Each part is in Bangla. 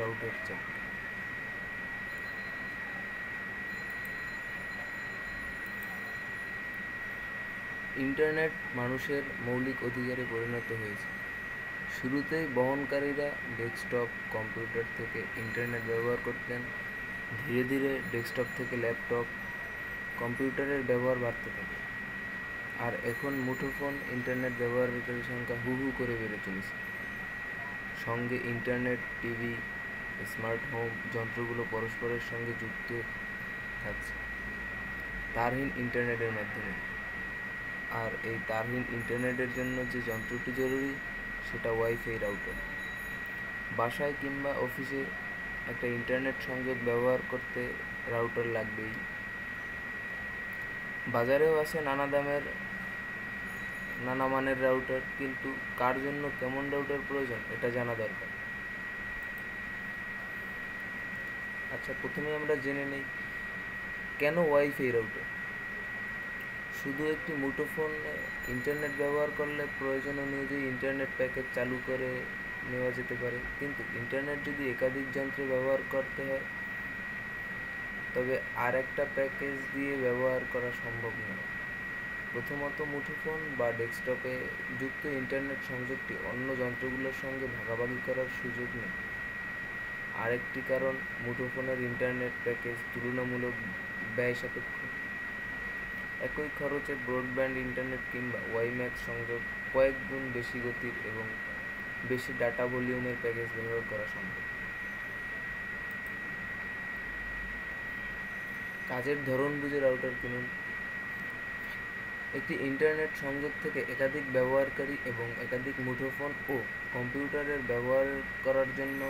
রাউটার চাই। ইন্টারনেট মানুষের মৌলিক অধিকারে পরিণত হয়েছে। শুরুতেই বহনকারীরা ডেস্কটপ কম্পিউটার থেকে ইন্টারনেট ব্যবহার করতেন। ধীরে ধীরে ডেস্কটপ থেকে ল্যাপটপ কম্পিউটারের ব্যবহার বাড়তে থাকে, আর এখন মুঠোফোন ইন্টারনেট ব্যবহারকারীর সংখ্যা হু হু করে বেড়ে চলেছে। সঙ্গে ইন্টারনেট, টিভি, স্মার্ট হোম যন্ত্রগুলো পরস্পরের সঙ্গে যুক্ত থাকছে তারহীন ইন্টারনেটের মাধ্যমে। আর এই তারহীন ইন্টারনেটের জন্য যে যন্ত্রটি জরুরি সেটা ওয়াইফাই রাউটার। বাসায় কিংবা অফিসে একটা ইন্টারনেট সংযোগ ব্যবহার করতে রাউটার লাগবেই। বাজারেও আছে নানা দামের নানা মানের রাউটার, কিন্তু কার জন্য কেমন রাউটার প্রয়োজন এটা জানা দরকার। আচ্ছা, প্রথমে আমরা জেনে নিই কেন ওয়াইফাই রাউটার। শুধু একটি মুঠোফোন ইন্টারনেট ব্যবহার করলে প্রয়োজন অনুযায়ী ইন্টারনেট প্যাকেজ চালু করে নেওয়া যেতে পারে, কিন্তু ইন্টারনেট যদি একাধিক যন্ত্রে ব্যবহার করতে হয় তবে আর একটা প্যাকেজ দিয়ে ব্যবহার করা সম্ভব নয়। প্রথমত, মুঠোফোন বা ডেস্কটপে যুক্ত ইন্টারনেট সংযোগটি অন্য যন্ত্রগুলোর সঙ্গে ভাগাভাগি করার সুযোগ নেই। আরেকটি কারণ, মুঠোফোনের ইন্টারনেট প্যাকেজ তুলনামূলক ব্যয় সাপেক্ষ। একই খরচে ব্রডব্যান্ড ইন্টারনেট কিংবা ওয়াইম্যাক্স সংযোগ কয়েক গুণ বেশি গতির এবং বেশি ডাটা ভলিউমের প্যাকেজ ব্যবহার করা সম্ভব। কাজের ধরন বুঝে রাউটার কিনুন। একটি ইন্টারনেট সংযোগ থেকে একাধিক ব্যবহারকারী এবং একাধিক মুঠোফোন ও কম্পিউটারের ব্যবহার করার জন্য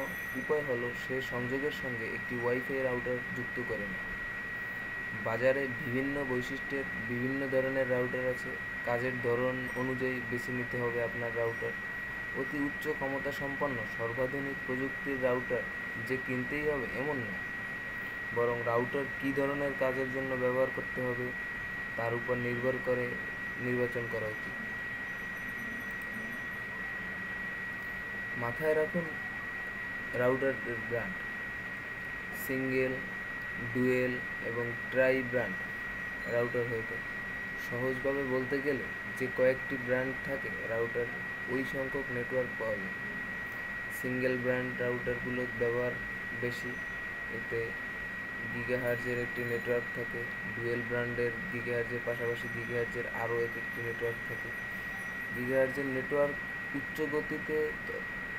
উপায় হলো সে সংযোগের সঙ্গে একটি ওয়াইফাই রাউটার যুক্ত করে নেওয়া। বাজারে বিভিন্ন বৈশিষ্ট্যের বিভিন্ন ধরনের রাউটার আছে। কাজের ধরন অনুযায়ী বেছে নিতে হবে আপনার রাউটার। অতি উচ্চ ক্ষমতা সম্পন্ন সর্বাধুনিক প্রযুক্তির রাউটার যে কিনতেই হবে এমন নয়, বরং রাউটার কী ধরনের কাজের জন্য ব্যবহার করতে হবে তার উপর নির্ভর করে নির্বাচন করা উচিত। মাথায় রাখুন রাউটারের ব্র্যান্ড। সিঙ্গেল, ডুয়েল এবং ট্রাই ব্র্যান্ড রাউটার হয়ে থাকে। সহজভাবে বলতে গেলে যে কয়েকটি ব্র্যান্ড থাকে রাউটার ওই সংখ্যক নেটওয়ার্ক পাওয়া যায়। সিঙ্গেল ব্র্যান্ড রাউটারগুলোর ব্যবহার বেশি, এতে গিগাহার্জের একটি নেটওয়ার্ক থাকে। ডুয়েল ব্র্যান্ডের গিগাহার্জের পাশাপাশি গিগাহার্জের আরও একটি নেটওয়ার্ক থাকে। গিগাহার্জের নেটওয়ার্ক উচ্চ গতিতে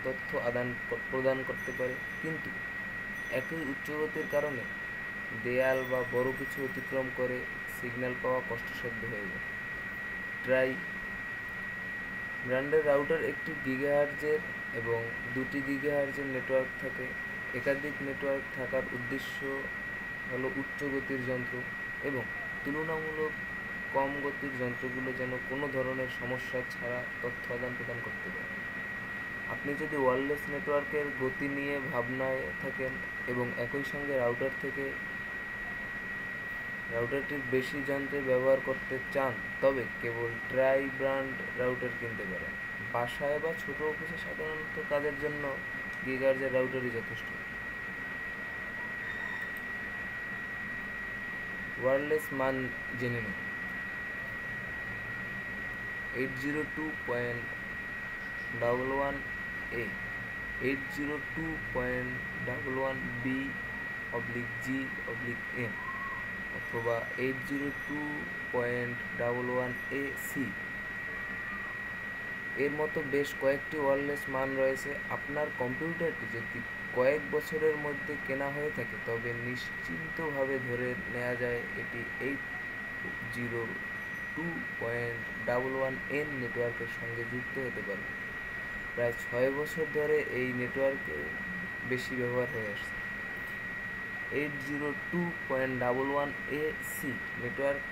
তথ্য আদান প্রদান করতে পারে, কিন্তু একই উচ্চ গতির কারণে দেয়াল বা বড় কিছু অতিক্রম করে সিগন্যাল পাওয়া কষ্টসাধ্য হয়ে যায়। ট্রাই ব্র্যান্ডের রাউটার একটি গিগাহার্জের এবং 2টি গিগাহার্জের নেটওয়ার্ক থাকে। একাধিক নেটওয়ার্ক থাকার উদ্দেশ্য হলো উচ্চ গতির যন্ত্র এবং তুলনামূলক কম গতির যন্ত্রগুলো যেন কোনো ধরনের সমস্যা ছাড়া তথ্য আদান প্রদান করতে পারে। আপনি যদি ওয়্যারলেস নেটওয়ার্কের গতি নিয়ে ভাবনায় থাকেন এবং একই সঙ্গে রাউটারটির বেশি যন্ত্রে ব্যবহার করতে চান, তবে কেবল ট্রাই ব্র্যান্ড রাউটার কিনতে পারেন। বাসায় বা ছোট অফিসে সাধারণত কাজের জন্য গিগাহার্জের রাউটারই যথেষ্ট। ওয়্যারলেস মান জেনে নিন। 802.11a, 802.11b/g/n অথবা 802.11ac এর মতো বেশ কয়েকটি ওয়্যারলেস মান রয়েছে। আপনার কম্পিউটারটি যদি কয়েক বছরের মধ্যে কেনা হয়ে থাকে তবে নিশ্চিন্তভাবে ধরে নেওয়া যায় এটি 802.11n নেটওয়ার্কের সঙ্গে যুক্ত হতে পারে। প্রায় 6 বছর ধরে এই নেটওয়ার্কে বেশি ব্যবহার হয়ে আসছে। 802.11ac নেটওয়ার্ক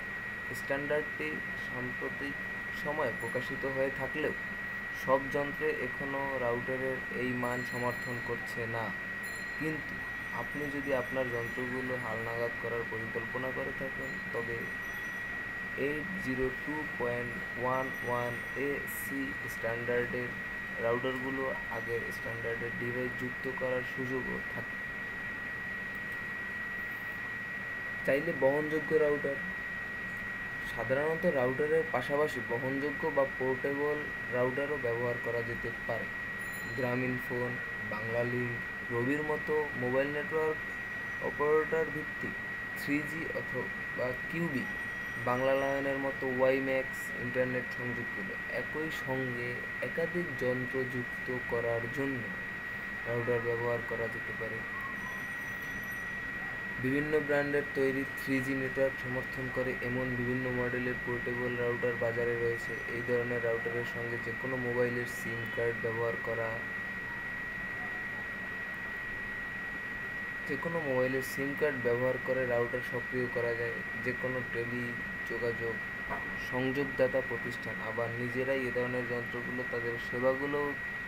স্ট্যান্ডার্ডটি সাম্প্রতিক সময়ে প্রকাশিত হয়ে থাকলেও সব যন্ত্রে এখনও রাউটারের এই মান সমর্থন করছে না। কিন্তু আপনি যদি আপনার যন্ত্রগুলো হালনাগাদ করার পরিকল্পনা করে থাকেন তবে 802.11ac স্ট্যান্ডার্ডের রাউটারগুলো আগের স্ট্যান্ডার্ডের ডিভাইস যুক্ত করার সুযোগও থাকে। চাইলে বহনযোগ্য রাউটার, সাধারণত রাউটারের পাশাপাশি বহনযোগ্য বা পোর্টেবল রাউটারও ব্যবহার করা যেতে পারে। গ্রামীণ ফোন, বাংলা লিঙ্ক, রবির মতো মোবাইল নেটওয়ার্ক অপারেটর ভিত্তিক 3G অথবা কিউবি, বাংলা লায়নের মতো ওয়াইম্যাক্স ইন্টারনেট সংযোগগুলো একই সঙ্গে একাধিক যন্ত্র যুক্ত করার জন্য রাউটার ব্যবহার করা যেতে পারে। বিভিন্ন ব্র্যান্ডের তৈরি 3G নেটওয়ার্ক সমর্থন করে এমন বিভিন্ন মডেলের পোর্টেবল রাউটার বাজারে রয়েছে। এই ধরনের রাউটারের সঙ্গে যে কোনো মোবাইলের সিম কার্ড ব্যবহার করে রাউটার সক্রিয় করা যায়। যে কোনো টেলিযোগাযোগ সংযোগদাতা প্রতিষ্ঠান আবার নিজেরাই এ ধরনের যন্ত্রগুলো তাদের সেবাগুলো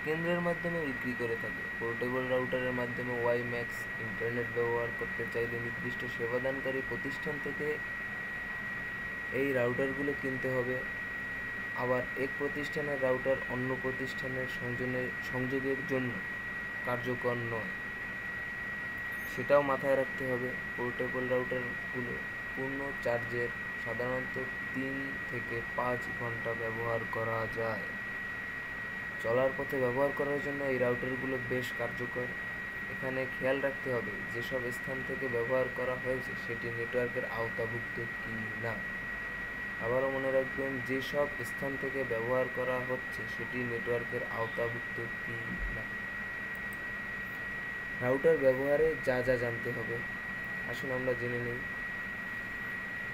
কেন্দ্রের মাধ্যমে বিক্রি করে থাকে। পোর্টেবল রাউটারের মাধ্যমে ওয়াইম্যাক্স ইন্টারনেট ব্যবহার করতে চাইলে নির্দিষ্ট সেবাদানকারী প্রতিষ্ঠান থেকে এই রাউটারগুলো কিনতে হবে। আবার এক প্রতিষ্ঠানের রাউটার অন্য প্রতিষ্ঠানের সংযোগের জন্য কার্যকর নয়, সেটাও মাথায় রাখতে হবে। পোর্টেবল রাউটারগুলো পূর্ণ চার্জের সাধারণত 3 থেকে 5 ঘন্টা ব্যবহার করা যায়। চলার পথে ব্যবহার করার জন্য এই রাউটারগুলো বেশ কার্যকর। এখানে খেয়াল রাখতে হবে যেসব স্থান থেকে ব্যবহার করা হয়েছে সেটি নেটওয়ার্কের আওতাভুক্ত কি না। আবারও মনে রাখবেন, যেসব স্থান থেকে ব্যবহার করা হচ্ছে সেটি নেটওয়ার্কের আওতাভুক্ত কি না। রাউটার ব্যবহারে যা যা জানতে হবে আসুন আমরা জেনে নিই।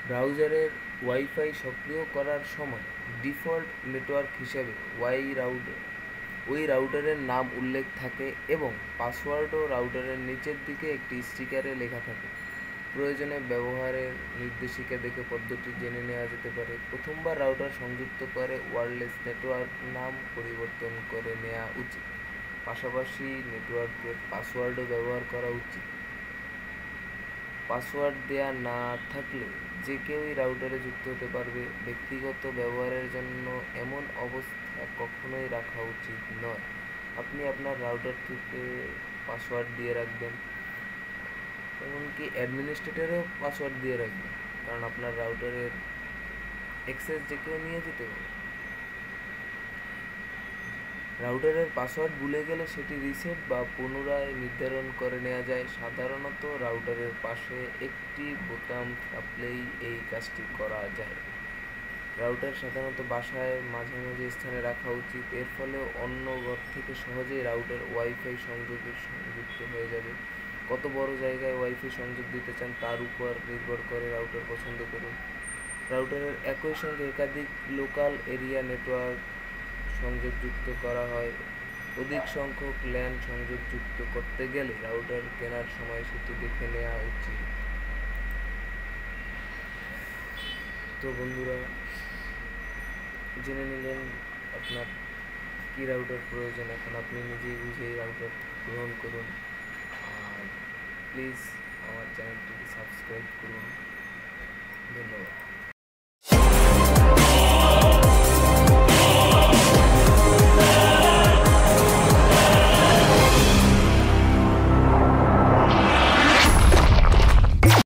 ব্রাউজারের ওয়াইফাই সক্রিয় করার সময় ডিফল্ট নেটওয়ার্ক হিসেবে ওই রাউটারের নাম উল্লেখ থাকে এবং পাসওয়ার্ডও রাউটারের নিচের দিকে একটি স্টিকারে লেখা থাকে। প্রয়োজনে ব্যবহারের নির্দেশিকা দেখে পদ্ধতি জেনে নেওয়া যেতে পারে। প্রথমবার রাউটার সংযুক্ত করে ওয়্যারলেস নেটওয়ার্ক নাম পরিবর্তন করে নেওয়া উচিত। পাশাপাশি নেটওয়ার্কের পাসওয়ার্ডও ব্যবহার করা উচিত। পাসওয়ার্ড দেয়া না থাকলে যে কেউই রাউটারে যুক্ত হতে পারবে। ব্যক্তিগত ব্যবহারের জন্য এমন অবস্থা কখনোই রাখা উচিত নয়। আপনি আপনার রাউটার থেকে পাসওয়ার্ড দিয়ে রাখবেন, এমনকি অ্যাডমিনিস্ট্রেটরেও পাসওয়ার্ড দিয়ে রাখবেন, কারণ আপনার রাউটারের অ্যাক্সেস যে কেউ নিয়ে যেতে পারে। রাউটারের পাসওয়ার্ড ভুলে গেলে সেটি রিসেট বা পুনরায় নির্ধারণ করে নেওয়া যায়। সাধারণত রাউটারের পাশে একটি বোতাম চাপলেই এই কাজটি করা যায়। রাউটার সাধারণত বাসায় মাঝামাঝি স্থানে রাখা উচিত। এর ফলে অন্য ঘর থেকে সহজেই রাউটার ওয়াইফাই সংযোগে সংযুক্ত হয়ে যাবে। কত বড় জায়গায় ওয়াইফাই সংযোগ দিতে চান তার উপর নির্ভর করে রাউটার পছন্দ করুন। রাউটারের একই সঙ্গে একাধিক লোকাল এরিয়া নেটওয়ার্ক সংযোগ যুক্ত করা হয়। অধিক সংখ্যক ল্যান সংযোগ যুক্ত করতে গেলে রাউটার কেনার সময় সেটি দেখে নেওয়া উচিত। তো বন্ধুরা, জেনে নিলেন আপনার কী রাউটার প্রয়োজন। এখন আপনি নিজেই বুঝে এই রাউটার গ্রহণ করুন। আর প্লিজ আমার চ্যানেলটিকে সাবস্ক্রাইব করুন। ধন্যবাদ।